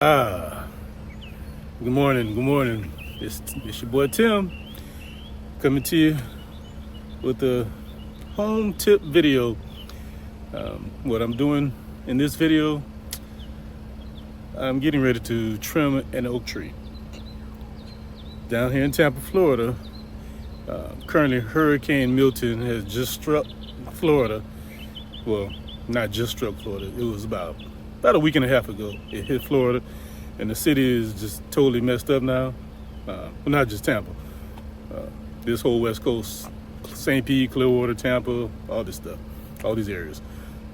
Good morning, good morning. It's your boy Tim coming to you with a home tip video. What I'm doing in this video, I'm getting ready to trim an oak tree. Down here in Tampa, Florida, currently Hurricane Milton has just struck Florida. Well, not just struck Florida, it was about a week and a half ago. It hit Florida, and the city is just totally messed up now. Well, not just Tampa. This whole West Coast, St. Pete, Clearwater, Tampa, all this stuff, all these areas,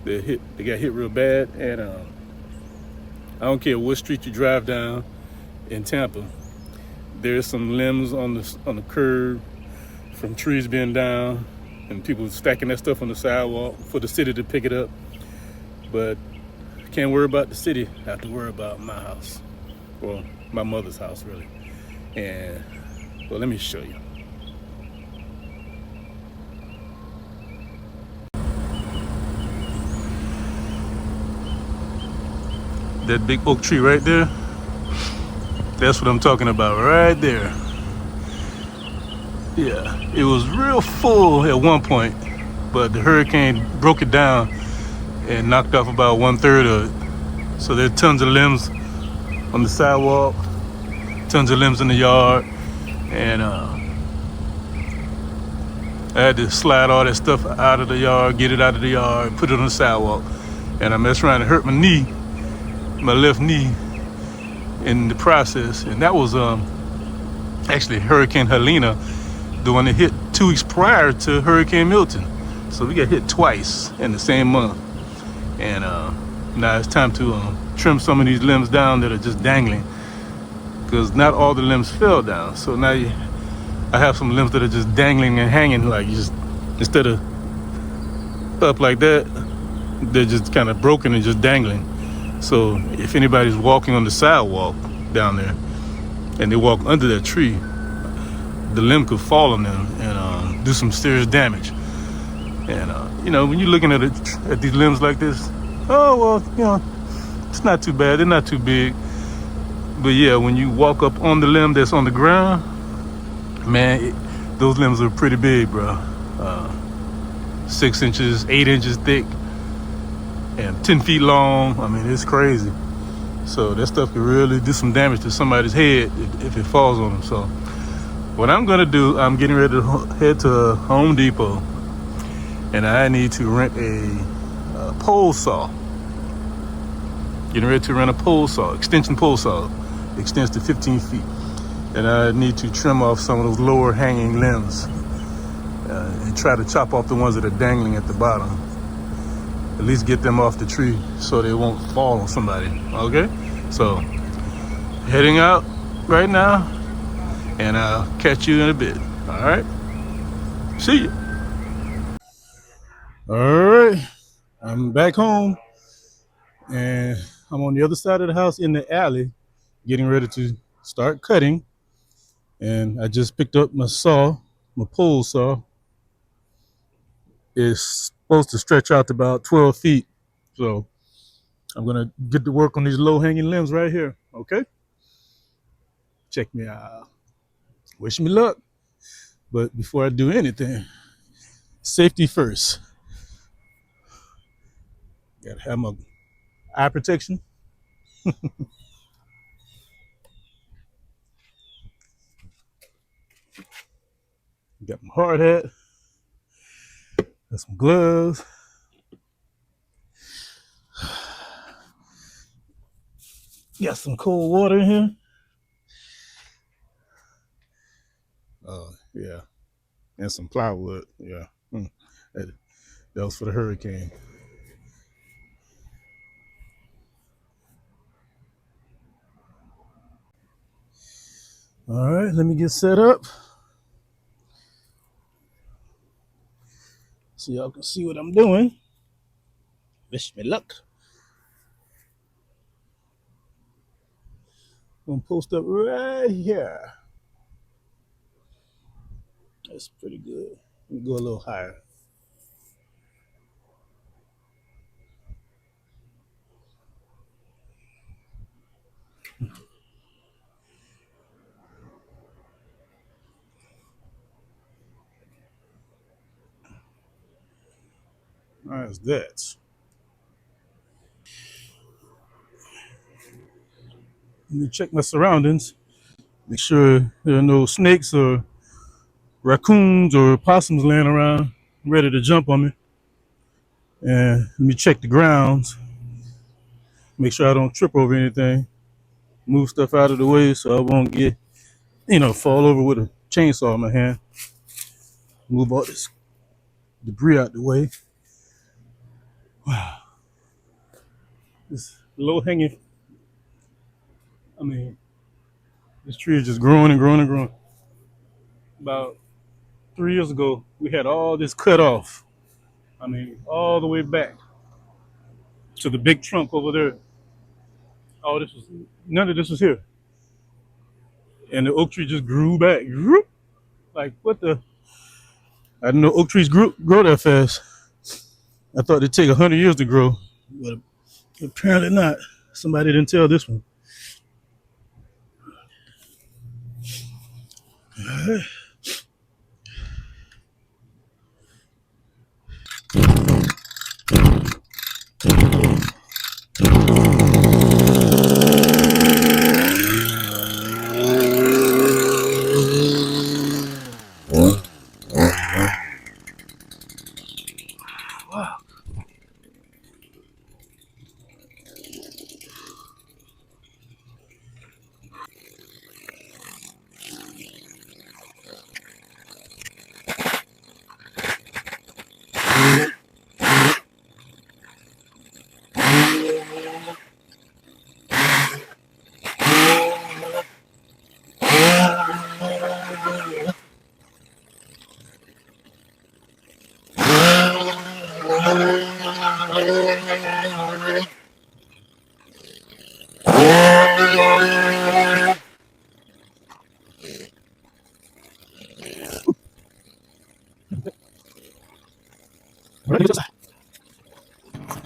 they got hit real bad. And I don't care what street you drive down in Tampa, there's some limbs on the curb from trees being down, and people stacking that stuff on the sidewalk for the city to pick it up. But can't worry about the city. I have to worry about my house, well, my mother's house, really. And well, let me show you. That big oak tree right there, that's what I'm talking about right there. Yeah, it was real full at one point, but the hurricane broke it down and knocked off about 1/3 of it. So there's tons of limbs on the sidewalk, tons of limbs in the yard, and I had to slide all that stuff out of the yard, get it out of the yard, and put it on the sidewalk. And I messed around and hurt my knee, my left knee, in the process. And that was actually Hurricane Helena, the one that hit 2 weeks prior to Hurricane Milton. So we got hit twice in the same month. And now it's time to trim some of these limbs down that are just dangling, because not all the limbs fell down. So now I have some limbs that are just dangling and hanging, like just instead of up like that, they're just kind of broken and just dangling. So if anybody's walking on the sidewalk down there and they walk under that tree, the limb could fall on them and do some serious damage. And when you're looking at these limbs like this, oh well, it's not too bad. They're not too big. But yeah, when you walk up on the limb that's on the ground, man, those limbs are pretty big, bro. 6 inches, 8 inches thick, and 10 feet long. I mean, it's crazy. So that stuff could really do some damage to somebody's head if it falls on them. So what I'm gonna do, I'm getting ready to head to Home Depot, and I need to rent a pole saw. Getting ready to rent a pole saw, extension pole saw, extends to 15 feet. And I need to trim off some of those lower hanging limbs and try to chop off the ones that are dangling at the bottom. At least get them off the tree so they won't fall on somebody, okay? So, heading out right now, and I'll catch you in a bit, all right? See you. All right, I'm back home, and I'm on the other side of the house in the alley, getting ready to start cutting. And I just picked up my saw, my pole saw. It's supposed to stretch out to about 12 feet. So I'm gonna get to work on these low hanging limbs right here, okay? Check me out. Wish me luck. But before I do anything, safety first. Gotta have my eye protection. Got my hard hat. Got some gloves. Got some cold water in here. Yeah. And some plywood. Yeah. That was for the hurricane. All right, let me get set up so y'all can see what I'm doing. Wish me luck. I'm gonna post up right here. That's pretty good. Let me go a little higher. Besides that, let me check my surroundings. Make sure there are no snakes or raccoons or possums laying around ready to jump on me. And let me check the grounds. Make sure I don't trip over anything. Move stuff out of the way so I won't get, fall over with a chainsaw in my hand. Move all this debris out the way. Wow. This low hanging, I mean, this tree is just growing and growing and growing. About 3 years ago, we had all this cut off. I mean, all the way back to the big trunk over there. All this was, none of this was here. And the oak tree just grew back. Like, what the? I didn't know oak trees grow that fast. I thought it'd take 100 years to grow, but apparently not. Somebody didn't tell this one.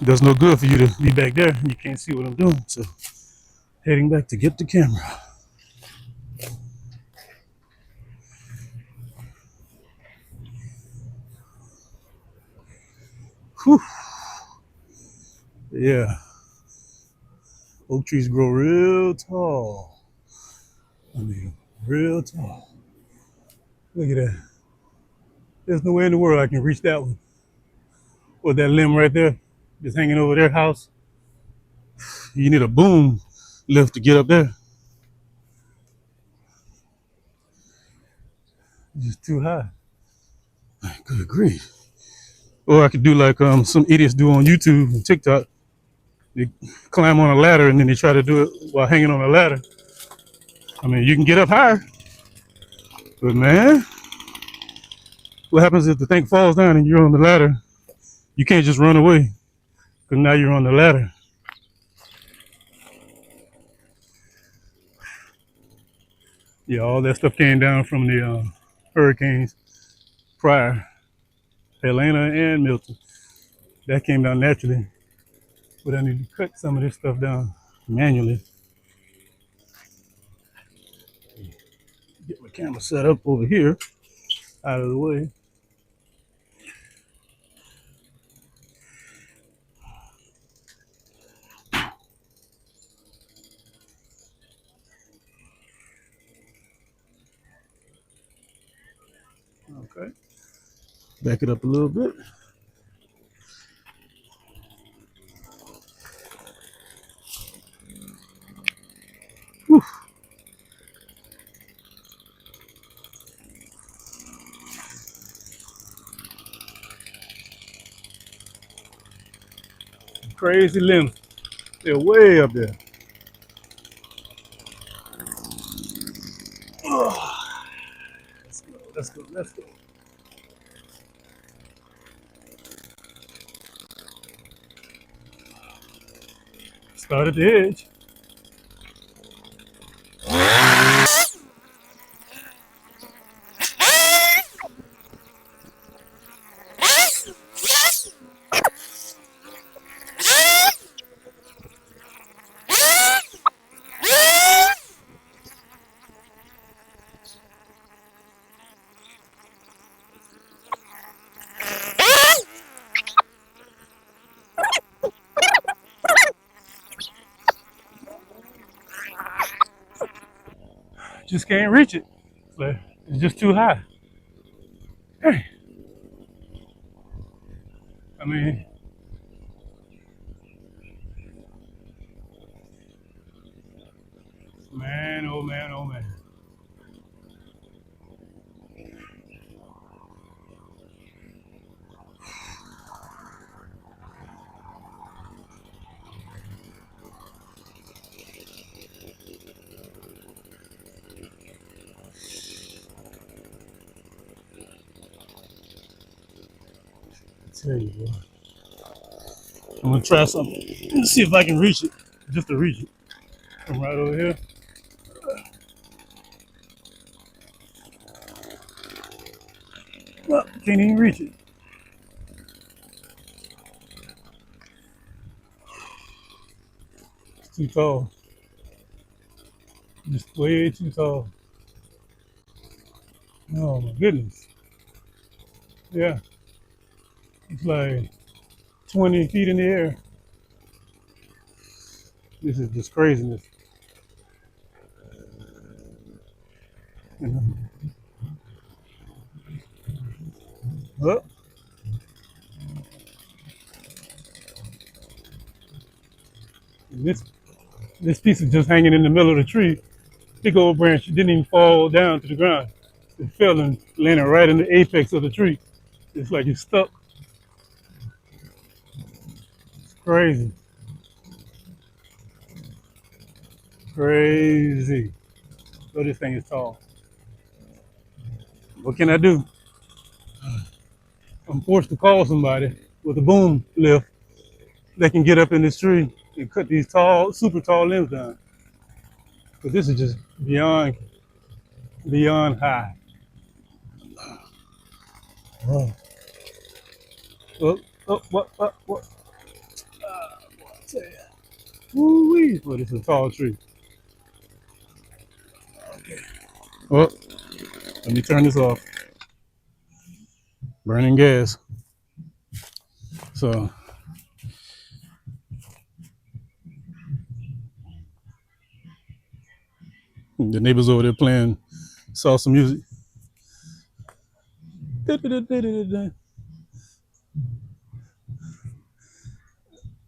Does no good for you to be back there. You can't see what I'm doing. So, heading back to get the camera. Whew. Yeah. Oak trees grow real tall. I mean, real tall. Look at that. There's no way in the world I can reach that one. Or that limb right there, just hanging over their house. You need a boom lift to get up there. It's just too high. Good grief. Or I could do like some idiots do on YouTube and TikTok. They climb on a ladder and then they try to do it while hanging on a ladder. I mean, you can get up higher, but man, what happens if the thing falls down and you're on the ladder? You can't just run away because now you're on the ladder. Yeah, all that stuff came down from the hurricanes prior, Helena and Milton. That came down naturally, but I need to cut some of this stuff down manually. Get my camera set up over here, out of the way. Okay. Back it up a little bit. Whew. Crazy limbs. They're way up there. Oh, let's go, let's go, let's go. Start at the edge. Just can't reach it. It's just too high. Hey, I mean, man, oh man, oh man. I tell you what. I'm gonna try something. Let's see if I can reach it. Just to reach it. From right over here. Well, can't even reach it. It's too tall. Just way too tall. Oh my goodness. Yeah. It's like 20 feet in the air. This is just craziness. You know? Well, this this piece is just hanging in the middle of the tree. Big old branch. It didn't even fall down to the ground. It fell and landed right in the apex of the tree. It's like it's stuck. It's crazy. Crazy. So this thing is tall. What can I do? I'm forced to call somebody with a boom lift that can get up in this tree and cut these tall, super tall limbs down. But this is just beyond high. Oh, oh, what? Woo-wee. Well, this is a tall tree. Okay. Well, let me turn this off. Burning gas. So the neighbors over there playing salsa music.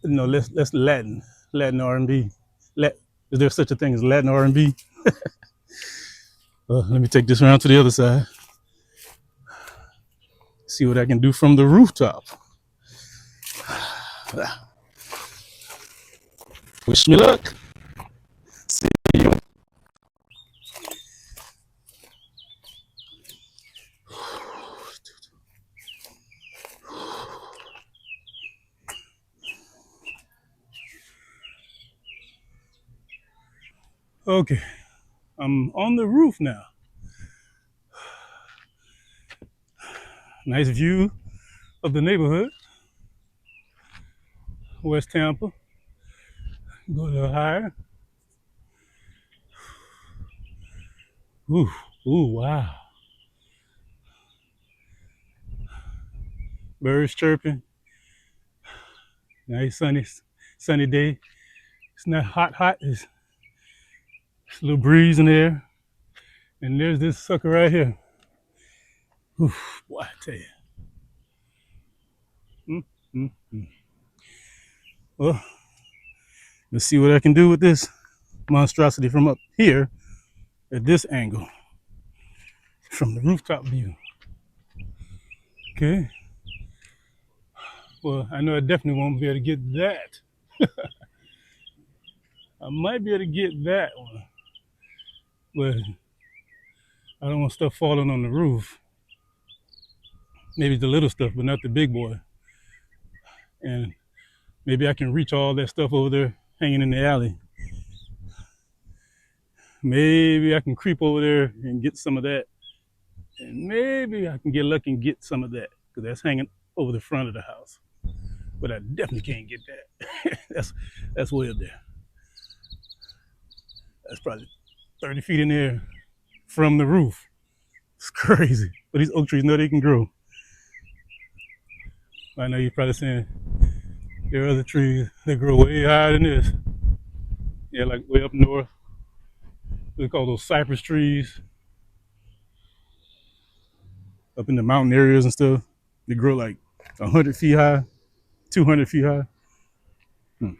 No, let's Latin R&B. Is there such a thing as Latin R&B? Well, let me take this around to the other side. See what I can do from the rooftop. Wish me luck. See you. Okay, I'm on the roof now. Nice view of the neighborhood. West Tampa. Go a little higher. Ooh, ooh, wow. Birds chirping. Nice sunny day. It's not hot. It's a little breeze in the air. And there's this sucker right here. Oof, boy, I tell you. Mm, mm, mm. Well, let's see what I can do with this monstrosity from up here at this angle from the rooftop view. Okay. Well, I know I definitely won't be able to get that. I might be able to get that one, but I don't want stuff falling on the roof. Maybe the little stuff, but not the big boy. And maybe I can reach all that stuff over there hanging in the alley. Maybe I can creep over there and get some of that. And maybe I can get lucky and get some of that because that's hanging over the front of the house. But I definitely can't get that. that's way up there. That's probably 30 feet in the air from the roof. It's crazy. But these oak trees know they can grow. I know you're probably saying there are other trees that grow way higher than this. Yeah, like way up north. They call those cypress trees up in the mountain areas and stuff. They grow like 100 feet high, 200 feet high. Hmm.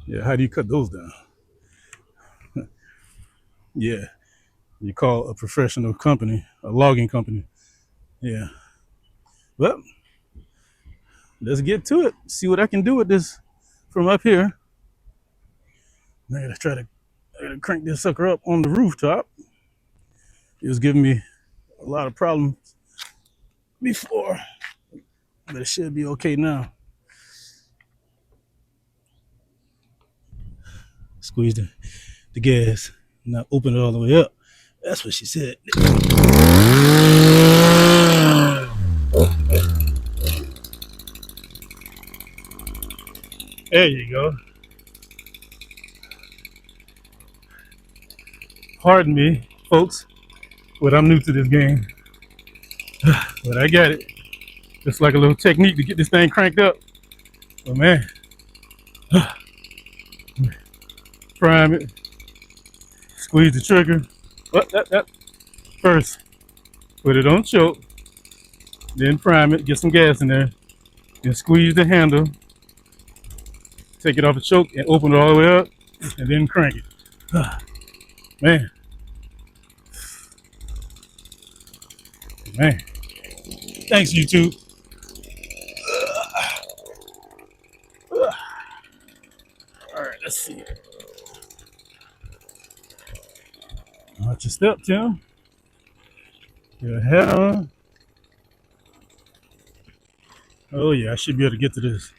Yeah, how do you cut those down? Yeah, you call a professional company, a logging company. Yeah. Well, let's get to it. See what I can do with this from up here. I gotta I gotta crank this sucker up on the rooftop. It was giving me a lot of problems before, but it should be okay now. Squeeze the gas, not open it all the way up. That's what she said. There you go. Pardon me, folks, but I'm new to this game. But I got it. It's like a little technique to get this thing cranked up. But man, prime it, squeeze the trigger. That. First, put it on choke, then prime it, get some gas in there, then squeeze the handle, take it off the choke and open it all the way up, and then crank it. Man. Man. Thanks, YouTube. All right, let's see. Watch your step, Tim. Your head on. Oh yeah, I should be able to get to this.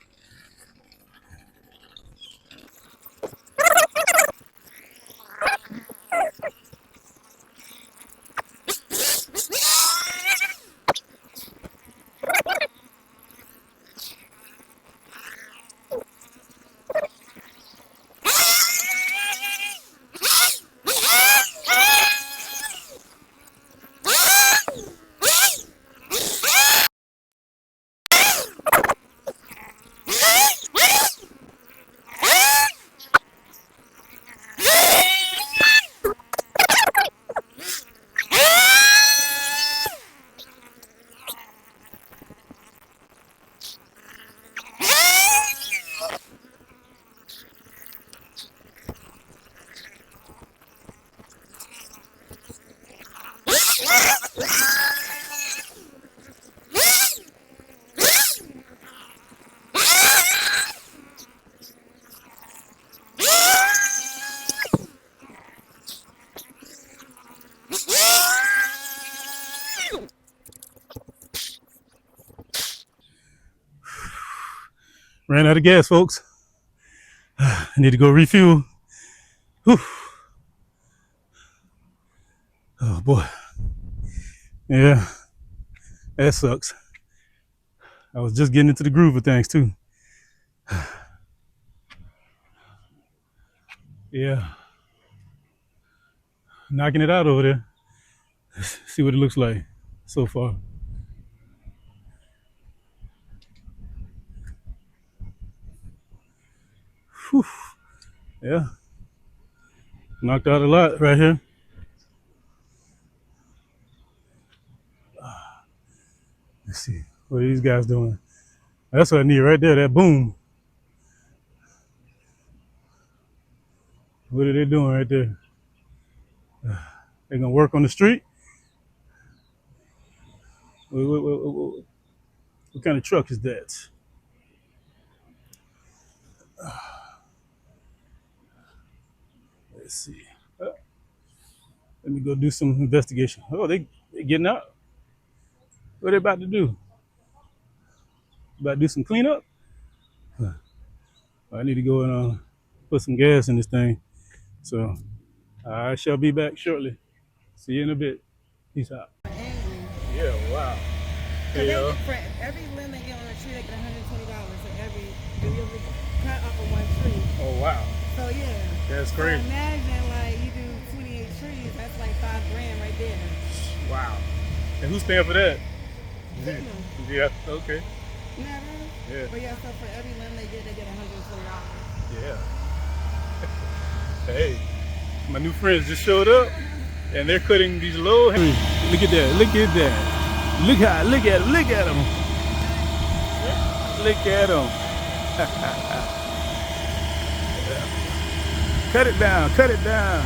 Ran out of gas, folks. I need to go refuel. Whew. Oh boy. Yeah, that sucks. I was just getting into the groove of things too. Yeah. Knocking it out over there. See what it looks like so far. Whew. Yeah. Knocked out a lot right here. Let's see. What are these guys doing? That's what I need right there, that boom. What are they doing right there? They gonna work on the street? What kind of truck is that? Let's see. Let me go do some investigation. Oh, they getting out. What are they about to do? About to do some cleanup? I need to go and put some gas in this thing. So I shall be back shortly. See you in a bit. Peace out. Yeah, wow. Hey, for every limb they get on a tree, they get $120 for every cut off of one tree. Oh, wow. So yeah. That's crazy. So imagine like you do 28 trees, that's like $5,000 right there. Wow. And who's paying for that? FEMA. Yeah, okay. Never. Yeah. But yeah, so for every limb they get $120. Yeah. Hey, My new friends just showed up, and they're cutting these low. Look at that! Look at that! Look at them! Look at them! Look at them! Cut it down! Cut it down!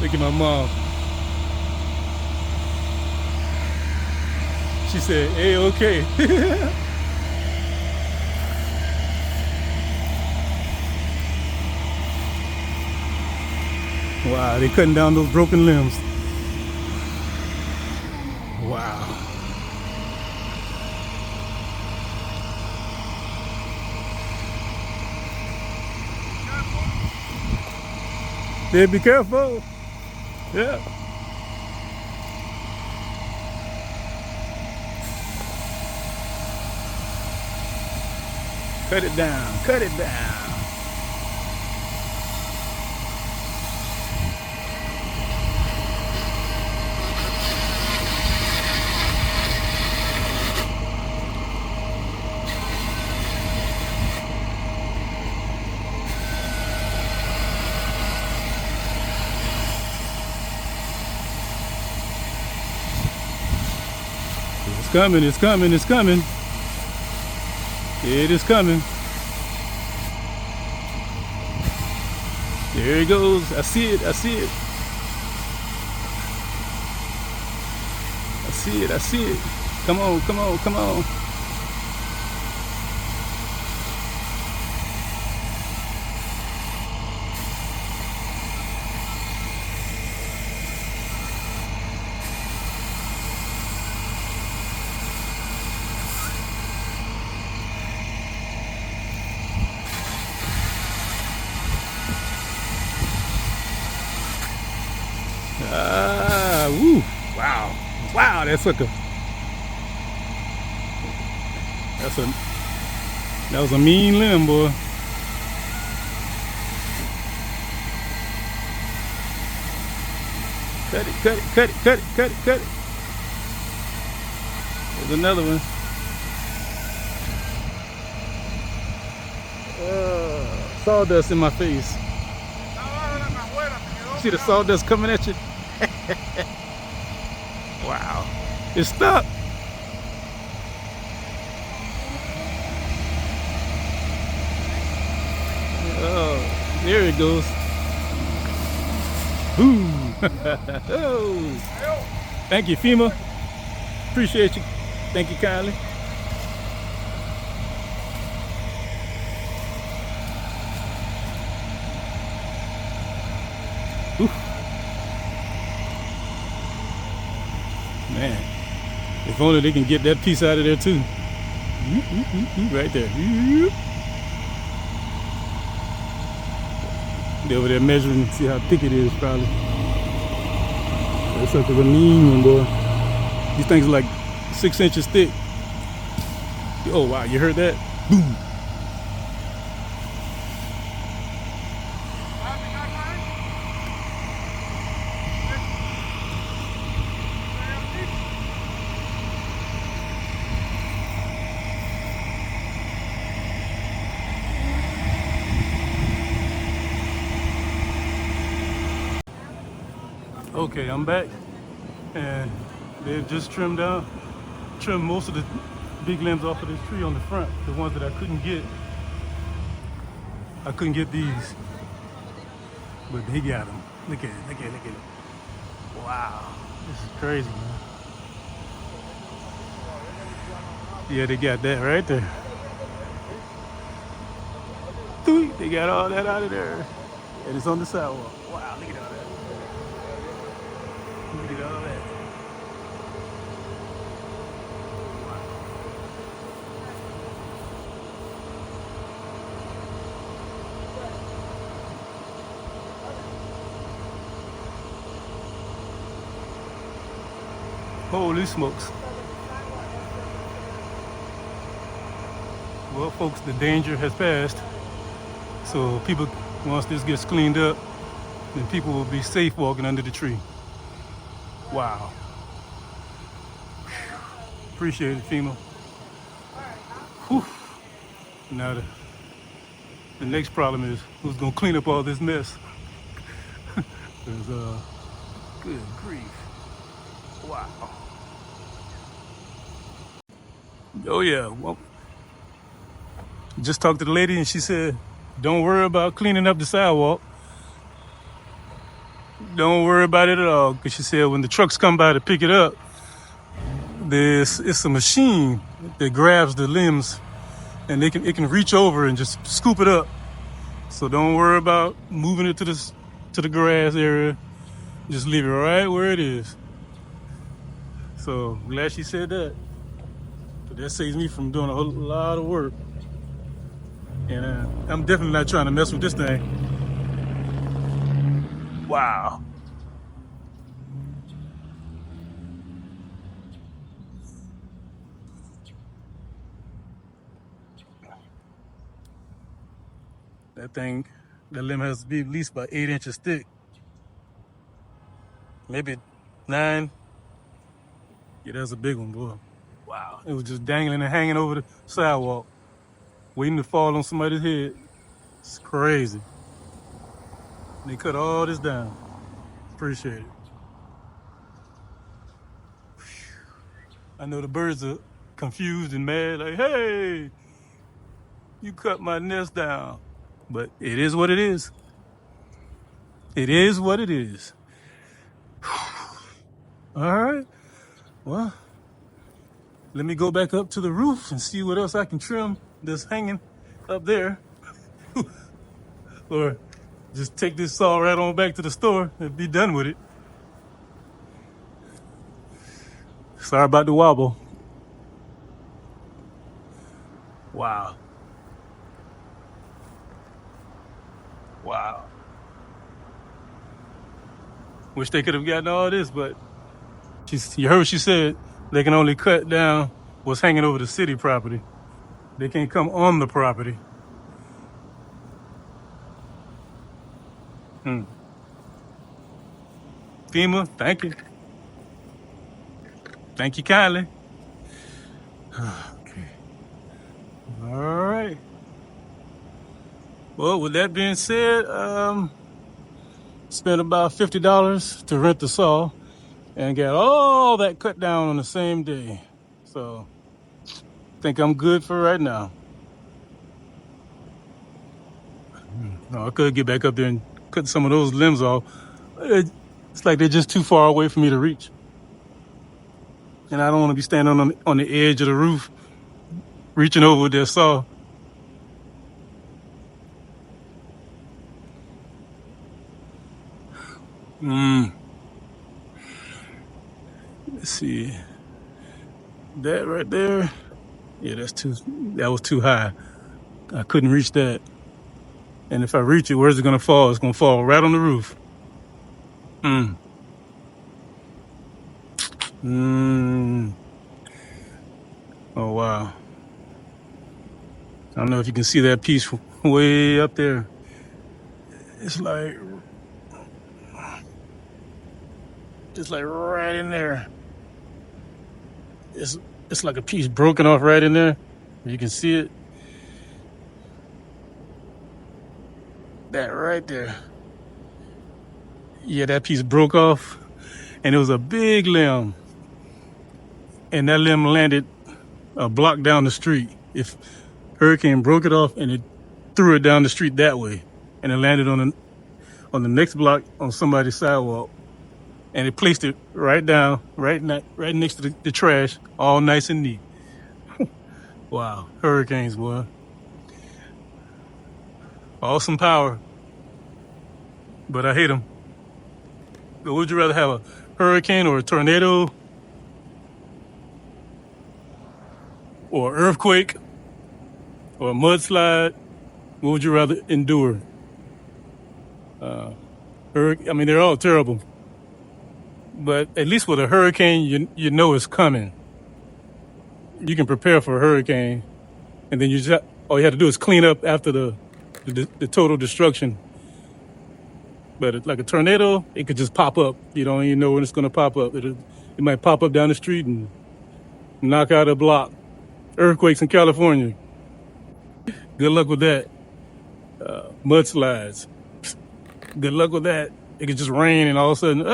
Look at my mom. She said, "Hey, okay." Wow, they cutting down those broken limbs. Wow. Yeah, be careful. Yeah. Cut it down. Cut it down. It's coming, it's coming, it's coming. It is coming. There it goes. I see it, I see it. I see it, I see it. Come on, come on, come on. Woo, wow, wow, that sucker. That was a mean limb, boy. Cut it, cut it, cut it, cut it, cut it, cut it. There's another one. Sawdust in my face. See the sawdust coming at you? Wow. It's stuck. Oh, there it goes. Boom. Oh. Thank you, FEMA. Appreciate you. Thank you kindly. Man, if only they can get that piece out of there too. Right there. They're over there measuring, see how thick it is probably. That's such a mean one, boy. These things are like 6 inches thick. Oh wow, you heard that? Boom. Okay, I'm back, and they've just trimmed most of the big limbs off of this tree on the front, the ones that I couldn't get. I couldn't get these, but he got them. Look at it, look at it, look at it. Wow, this is crazy, man. Yeah, they got that right there. They got all that out of there, and it's on the sidewalk. Wow, look at all that. Look at all that. Holy smokes. Well, folks, the danger has passed. So people, once this gets cleaned up, then people will be safe walking under the tree. Wow. Appreciate it, FEMA. Whew. Now the next problem is who's gonna clean up all this mess? There's good grief. Wow. Oh yeah. Well, just talked to the lady and she said, don't worry about cleaning up the sidewalk. Don't worry about it at all. Because she said when the trucks come by to pick it up, it's a machine that grabs the limbs and it can reach over and just scoop it up. So don't worry about moving it to the grass area. Just leave it right where it is. So glad she said that. But that saves me from doing a whole lot of work. And I'm definitely not trying to mess with this thing. Wow. That limb has to be at least about 8 inches thick. Maybe 9. Yeah, that's a big one, boy. Wow. It was just dangling and hanging over the sidewalk, waiting to fall on somebody's head. It's crazy. They cut all this down. Appreciate it. I know the birds are confused and mad, like, hey, you cut my nest down. But it is what it is. It is what it is. All right. Well, let me go back up to the roof and see what else I can trim that's hanging up there. Or just take this saw right on back to the store and be done with it. Sorry about the wobble. Wow. Wow. Wish they could have gotten all this, but you heard what she said. They can only cut down what's hanging over the city property. They can't come on the property. FEMA, thank you. Thank you kindly. Okay. All right. Well, with that being said, spent about $50 to rent the saw and got all that cut down on the same day. So I think I'm good for right now. No, I could get back up there and cut some of those limbs off. It's like they're just too far away for me to reach. And I don't want to be standing on the edge of the roof, reaching over with that saw. Let's see. That right there. Yeah, that was too high. I couldn't reach that. And if I reach it, where's it gonna fall? It's gonna fall right on the roof. Oh wow. I don't know if you can see that piece way up there. It's like right in there. It's like a piece broken off right in there. You can see it. That right there. Yeah, that piece broke off, and it was a big limb. And that limb landed a block down the street. If Hurricane broke it off and it threw it down the street that way, and it landed on the next block on somebody's sidewalk, and it placed it right down, right next to the trash, all nice and neat. Wow, hurricanes, boy. Awesome power, but I hate them. But would you rather have a hurricane or a tornado or earthquake or a mudslide? What would you rather endure? They're all terrible. But at least with a hurricane, you know it's coming. You can prepare for a hurricane and then all you have to do is clean up after the total destruction. But like a tornado, it could just pop up. You don't even know when it's going to pop up. It might pop up down the street and knock out a block. Earthquakes in California. Good luck with that. Mudslides. Good luck with that. It could just rain and all of a sudden,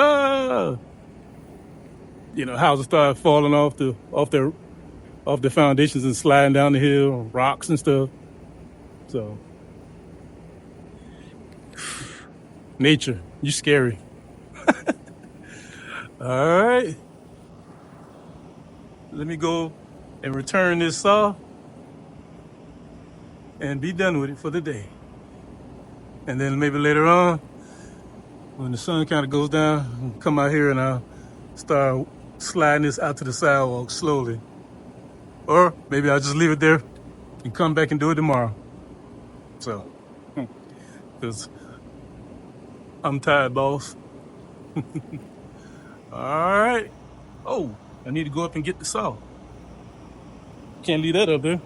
houses start falling off the foundations and sliding down the hill, rocks and stuff. So, nature, you scary. All right. Let me go and return this saw and be done with it for the day. And then maybe later on, when the sun kind of goes down, I'll come out here and I'll start sliding this out to the sidewalk slowly. Or maybe I'll just leave it there and come back and do it tomorrow. So, because I'm tired, boss. All right. Oh, I need to go up and get the saw. Can't leave that up there.